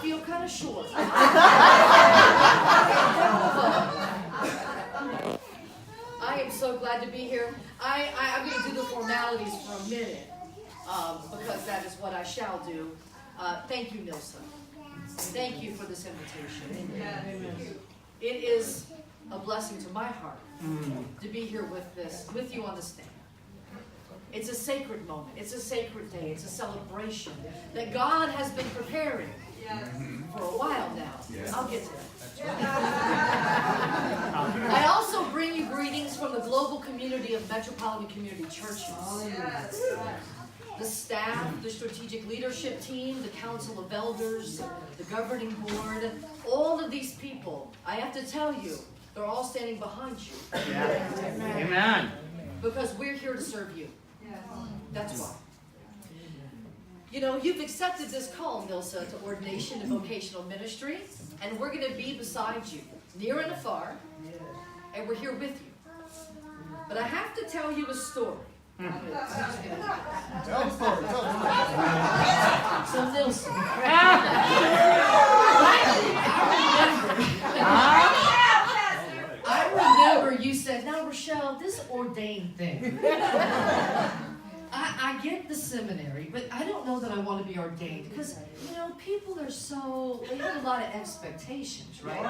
feel kind of short. I am so glad to be here. I'm going to do the formalities for a minute because that is what I shall do. Thank you, Nilsa. Thank you for this invitation. It is a blessing to my heart to be here with you on the stand. It's a sacred moment. It's a sacred day. It's a celebration that God has been preparing for a while now. I'll get to that. I also bring you greetings from the global community of Metropolitan Community Churches. The staff, the strategic leadership team, the council of elders, the governing board, all of these people, I have to tell you, they're all standing behind you. Amen. Because we're here to serve you. That's why. You know, you've accepted this call, Nilsa, to ordination and vocational ministry, and we're going to be beside you, near and afar, and we're here with you. But I have to tell you a story. Tell the story. So Nilsa, I remember you said, now Rachelle, this ordained thing. I get the seminary, but I don't know that I want to be ordained because, you know, people are they have a lot of expectations, right?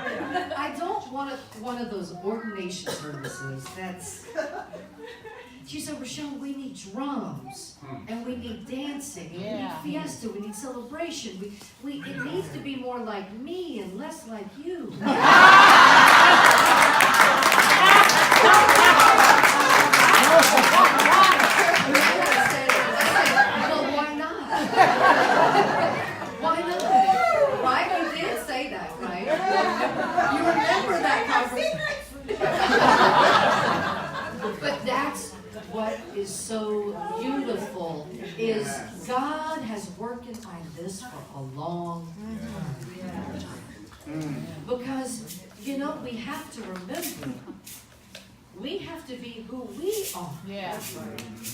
I don't want one of those ordination services She said, Rachelle, we need drums, and we need dancing, and we need fiesta, we need celebration. It needs to be more like me and less like you. Well, why not? Why not? Right? You did say that, right? You remember that conversation. But that's what is so beautiful is God has worked on this for a long time. Because, you know, we have to remember, we have to be who we are.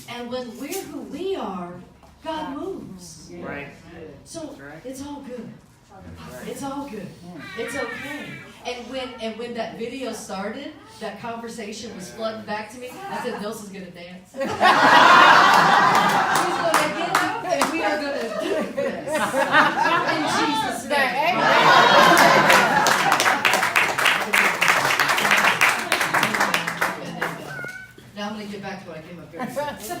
And when we're who we are, God moves. Right. So it's all good. It's all good. It's okay. And when that video started, that conversation was flooding back to me. I said, Nilsa's going to dance. She's going to get up and we are going to do this. In Jesus' name. Now I'm going to get back to what I came up here to say.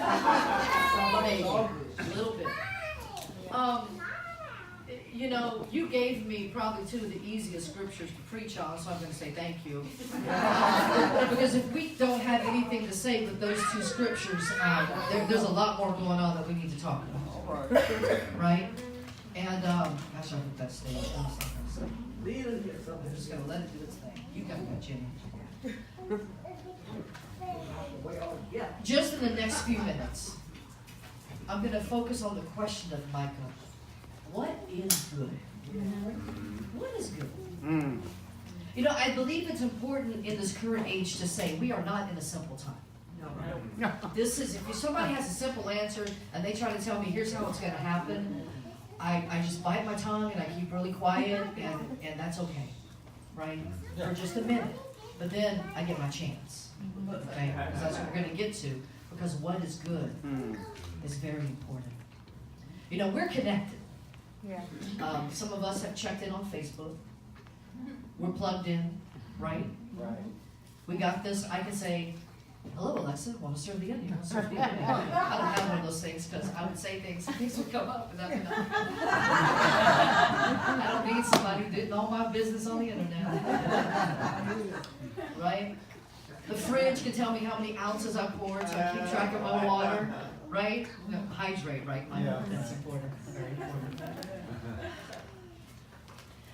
A little bit. You know, you gave me probably two of the easiest scriptures to preach on, so I'm going to say thank you. Because if we don't have anything to say with those two scriptures, there's a lot more going on that we need to talk about. Right? And, gosh, I hope that stays. I'm just going to let it do its thing. You got that, Jenny. Just in the next few minutes, I'm going to focus on the question of Micah. What is good? What is good? You know, I believe it's important in this current age to say we are not in a simple time. No. This is, if somebody has a simple answer and they try to tell me here's how it's going to happen, I just bite my tongue and I keep really quiet and that's okay, right? For just a minute. But then I get my chance. Okay? Because that's what we're going to get to. Because what is good is very important. You know, we're connected. Some of us have checked in on Facebook. We're plugged in, right? We got this. I can say, hello, Alexa, want to serve the Indian? I don't have one of those things because I would say things would come up and that would not. I don't need somebody doing all my business on the internet. Right? The fridge can tell me how many ounces I poured so I keep track of my water. Right? No, hydrate, right? That's important. Very important.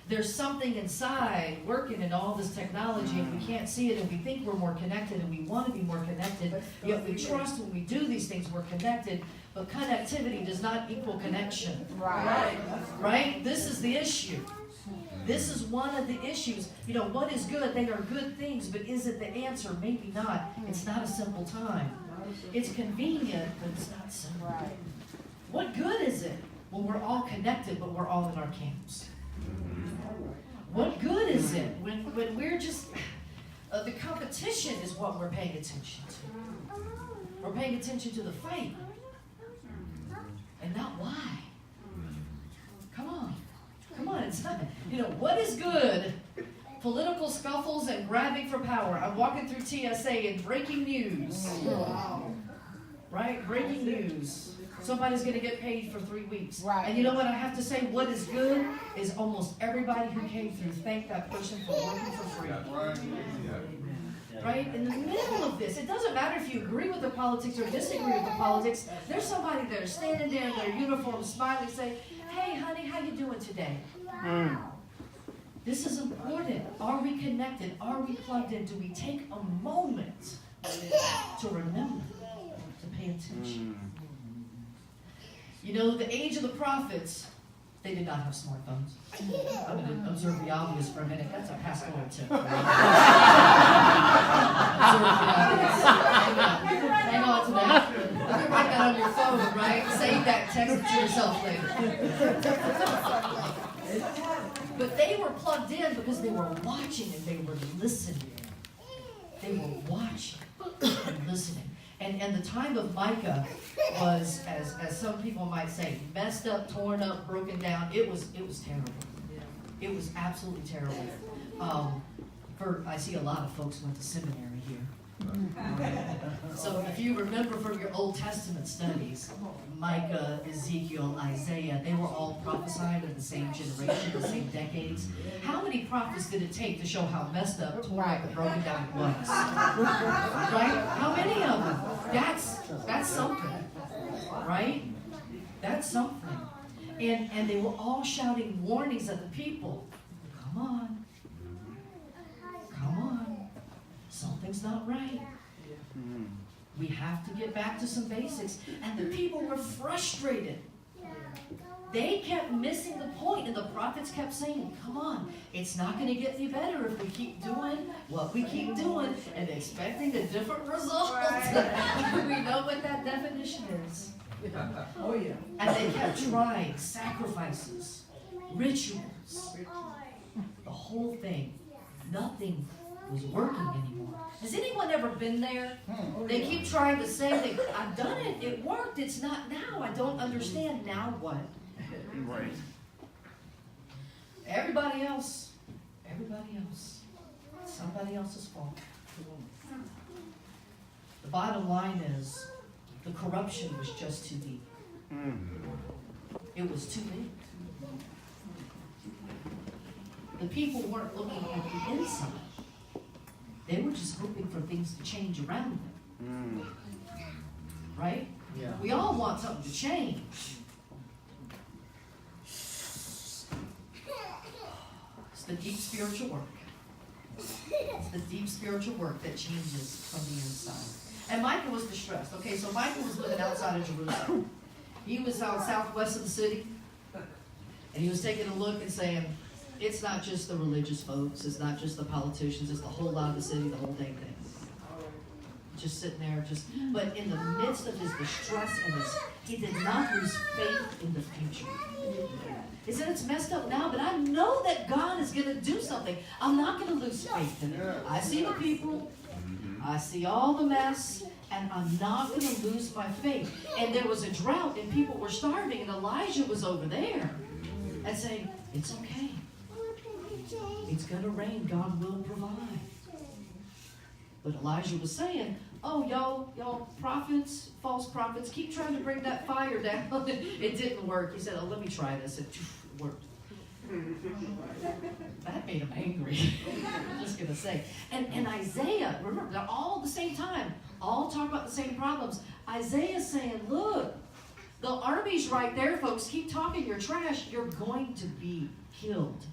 There's something inside working in all this technology and we can't see it and we think we're more connected and we want to be more connected, yet we trust when we do these things we're connected, but connectivity does not equal connection. Right? This is the issue. This is one of the issues. You know, what is good? They are good things, but is it the answer? Maybe not. It's not a simple time. It's convenient, but it's not simple. What good is it when we're all connected, but we're all in our camps? What good is it when we're just, the competition is what we're paying attention to. We're paying attention to the fight and not why. Come on, it's not, what is good? Political scuffles and grabbing for power. I'm walking through TSA and breaking news. Right? Breaking news. Somebody's going to get paid for 3 weeks. Right. And you know what I have to say? What is good is almost everybody who came through thanked that person for working for free. Right? In the middle of this, it doesn't matter if you agree with the politics or disagree with the politics. There's somebody there standing there in their uniform, smiling, saying, "Hey, honey, how you doing today?" This is important. Are we connected? Are we plugged in? Do we take a moment to remember, to pay attention? The age of the prophets, they did not have smartphones. I'm going to observe the obvious for a minute. That's a pastoral tip. Observe the obvious. Hang on to that. You can write that on your phone, right? Save that, text it to yourself later. But they were plugged in because they were watching and they were listening. They were watching and listening. And the time of Micah was, as some people might say, messed up, torn up, broken down. It was terrible. It was absolutely terrible. I see a lot of folks went to seminary here. So if you remember from your Old Testament studies, Micah, Ezekiel, Isaiah, they were all prophesying in the same generation, the same decades. How many prophets did it take to show how messed up, torn up, and broken down it was? Right? How many of them? That's something. Right? That's something. And they were all shouting warnings at the people. Come on. Something's not right. We have to get back to some basics. And the people were frustrated. They kept missing the point, and the prophets kept saying, come on, it's not going to get any better if we keep doing what we keep doing and expecting a different result. We know what that definition is. Oh, yeah. And they kept trying sacrifices, rituals, the whole thing. Nothing was working anymore. Has anyone ever been there? They keep trying the same thing. I've done it. It worked. It's not now. I don't understand. Now what? Right. Everybody else. Somebody else's fault. The bottom line is the corruption was just too deep. It was too big. The people weren't looking at the inside. They were just hoping for things to change around them. Right? Yeah. We all want something to change. It's the deep spiritual work. It's the deep spiritual work that changes from the inside. And Micah was distressed. Okay, so Micah was living outside of Jerusalem. He was out southwest of the city. And he was taking a look and saying, it's not just the religious folks, it's not just the politicians, it's the whole lot of the city, the whole dang thing. Just sitting there, but in the midst of his distress and he did not lose faith in the future. He said, it's messed up now, but I know that God is going to do something. I'm not going to lose faith in it. I see the people, I see all the mess, and I'm not going to lose my faith. And there was a drought, and people were starving, and Elijah was over there and saying, it's okay. It's going to rain. God will provide. But Elijah was saying, oh, y'all prophets, false prophets, keep trying to bring that fire down. It didn't work. He said, oh, let me try this. It worked. That made him angry. I'm just going to say. And Isaiah, remember, they're all at the same time, all talking about the same problems. Isaiah's saying, look, the army's right there, folks. Keep talking your trash. You're going to be killed.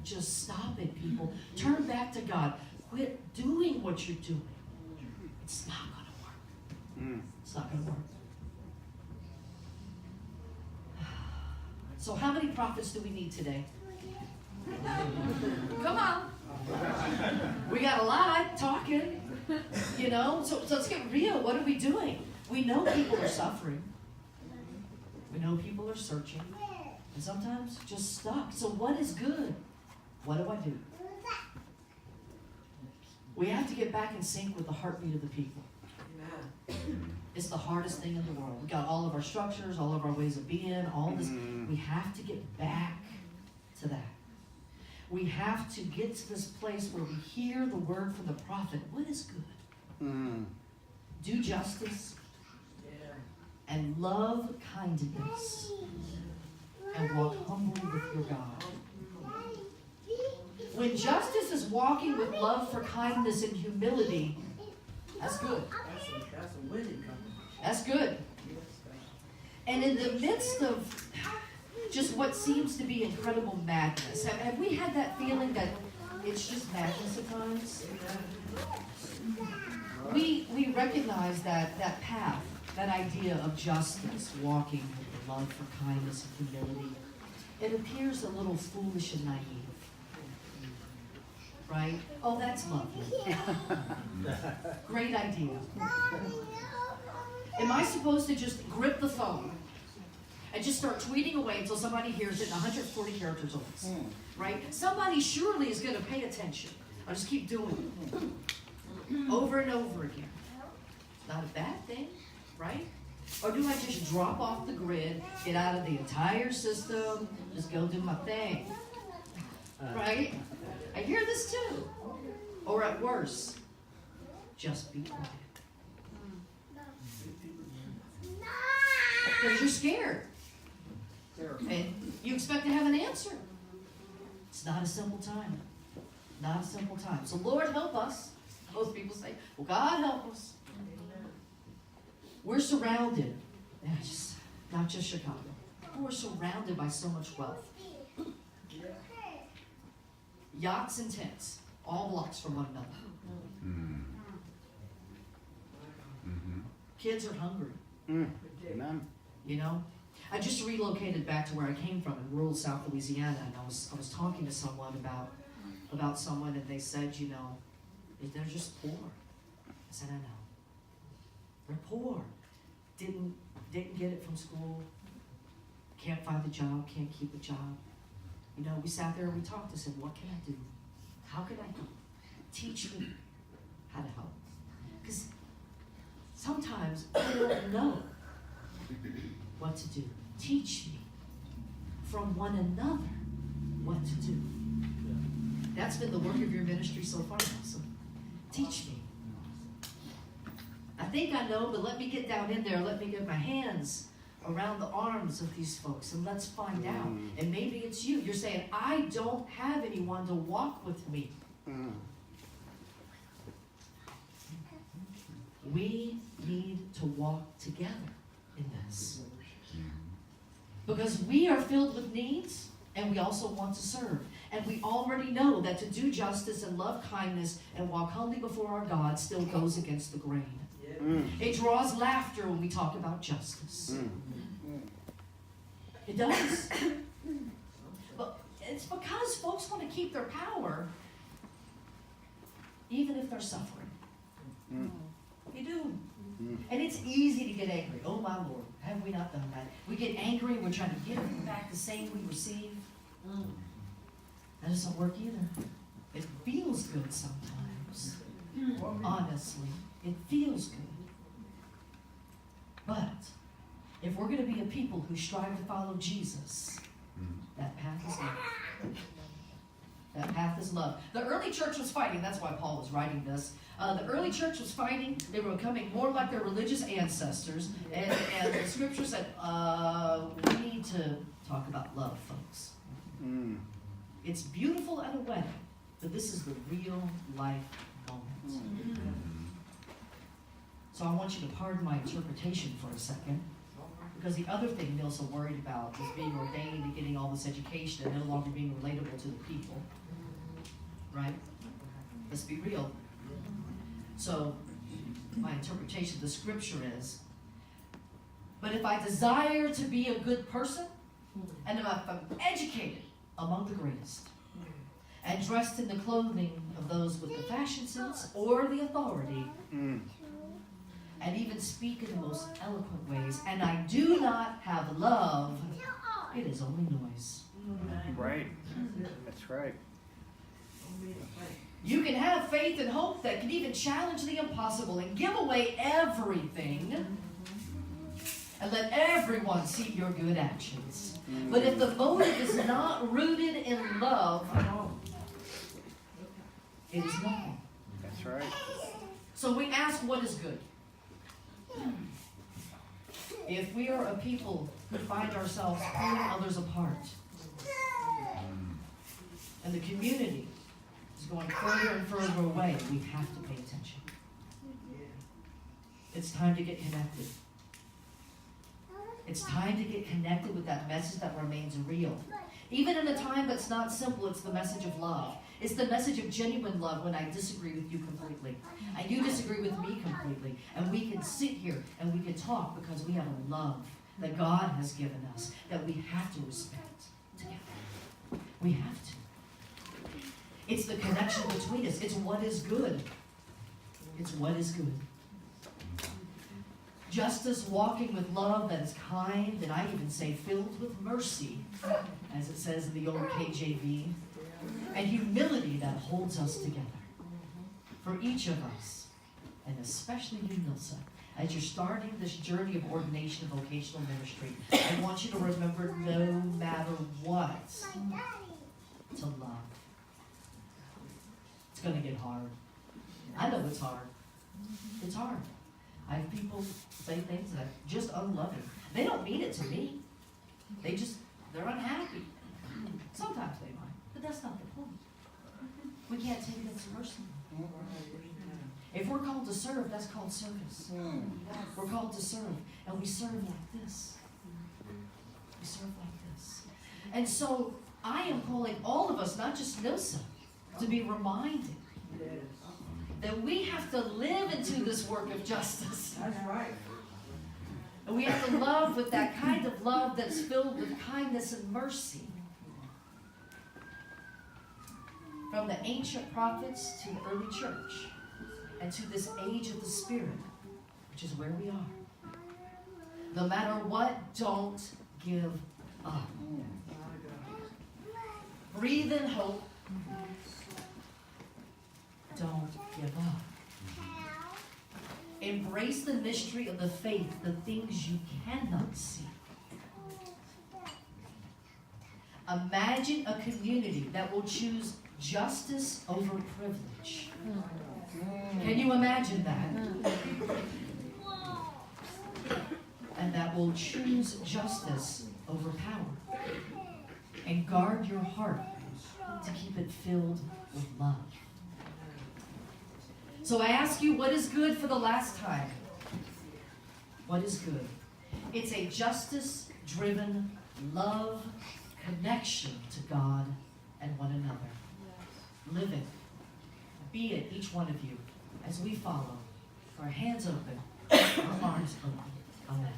Just stop it, people. Turn back to God. Quit doing what you're doing. It's not going to work. It's not going to work. So how many prophets do we need today? Come on. We got a lot talking, So let's get real. What are we doing? We know people are suffering. We know people are searching. And sometimes just stuck. So what is good? What do? We have to get back in sync with the heartbeat of the people. It's the hardest thing in the world. We got all of our structures, all of our ways of being, all this. We have to get back to that. We have to get to this place where we hear the word from the prophet. What is good? Do justice and love kindness and walk humbly with your God. When justice is walking with love for kindness and humility, that's good. That's a winning company. That's good. And in the midst of just what seems to be incredible madness, have we had that feeling that it's just madness at times? We recognize that path, that idea of justice, walking with the love for kindness and humility, it appears a little foolish and naive. Right? Oh, that's lovely. Great idea. Am I supposed to just grip the phone and just start tweeting away until somebody hears it in 140 characters or less? Right? Somebody surely is going to pay attention. I'll just keep doing it over and over again. It's not a bad thing, right? Or do I just drop off the grid, get out of the entire system, just go do my thing? Right? I hear this too. Or at worst, just be quiet. Because you're scared. And you expect to have an answer. It's not a simple time. Not a simple time. So Lord help us. Most people say, well, God help us. We're surrounded, not just Chicago. We're surrounded by so much wealth. Yachts and tents, all blocks from one another. Kids are hungry. Amen. You know, I just relocated back to where I came from in rural South Louisiana, and I was talking to someone about someone, and they said, you know, they're just poor. I said, I know. They're poor. Didn't get it from school. Can't find a job. Can't keep a job. You know, we sat there and we talked. I said, what can I do? How can I help? Teach me how to help. Because sometimes I don't know what to do. Teach me from one another what to do. That's been the work of your ministry so far, Nilsa. Teach me. I think I know, but let me get down in there. Let me get my hands around the arms of these folks, and let's find out. And maybe it's you. You're saying, I don't have anyone to walk with me. We need to walk together in this. Because we are filled with needs, and we also want to serve. And we already know that to do justice and love kindness and walk humbly before our God still goes against the grain. It draws laughter when we talk about justice. It does. But it's because folks want to keep their power even if they're suffering. You do. And it's easy to get angry. Oh my Lord, have we not done that? We get angry, we're trying to give back the same we receive. That doesn't work either. It feels good sometimes. Honestly, it feels good. But if we're going to be a people who strive to follow Jesus, that path is love. That path is love. The early church was fighting. That's why Paul was writing this. The early church was fighting. They were becoming more like their religious ancestors. And the scripture said, we need to talk about love, folks. It's beautiful at a wedding, but this is the real life moment. So I want you to pardon my interpretation for a second. Because the other thing Nilsa worried about was being ordained and getting all this education and no longer being relatable to the people. Right? Let's be real. So, my interpretation of the scripture is, but if I desire to be a good person, and if I'm educated among the greatest, and dressed in the clothing of those with the fashion sense or the authority, and even speak in the most eloquent ways, and I do not have love, It is only noise. Right. That's right. You can have faith and hope that can even challenge the impossible and give away everything and let everyone see your good actions. But if the motive is not rooted in love, it is nothing. That's right. So we ask, what is good? If we are a people who find ourselves pulling others apart, and the community is going further and further away, we have to pay attention. It's time to get connected. It's time to get connected with that message that remains real. Even in a time that's not simple, it's the message of love. It's the message of genuine love when I disagree with you completely. And you disagree with me completely. And we can sit here and we can talk because we have a love that God has given us that we have to respect together. We have to. It's the connection between us. It's what is good. It's what is good. Justice, walking with love that is kind, and I even say filled with mercy, as it says in the old KJV, and humility that holds us together. For each of us, and especially you, Nilsa, as you're starting this journey of ordination and vocational ministry, I want you to remember, no matter what, to love. It's going to get hard. I know it's hard. It's hard. I have people say things that are just unloving. They don't mean it to me. They're unhappy. Sometimes they might, but that's not the point. We can't take it personally. If we're called to serve, that's called service. We're called to serve, and we serve like this. We serve like this. And so I am calling all of us, not just Nilsa, to be reminded that we have to live into this work of justice. That's right. And we have to love with that kind of love that's filled with kindness and mercy. From the ancient prophets to the early church, and to this age of the Spirit, which is where we are. No matter what, don't give up. Breathe in hope. Don't give up. Embrace the mystery of the faith, the things you cannot see. Imagine a community that will choose justice over privilege. Can you imagine that? And that will choose justice over power. And guard your heart to keep it filled with love. So I ask you, what is good for the last time? What is good? It's a justice-driven love connection to God and one another. Live it. Be it, each one of you, as we follow, our hands open, our arms open. Amen.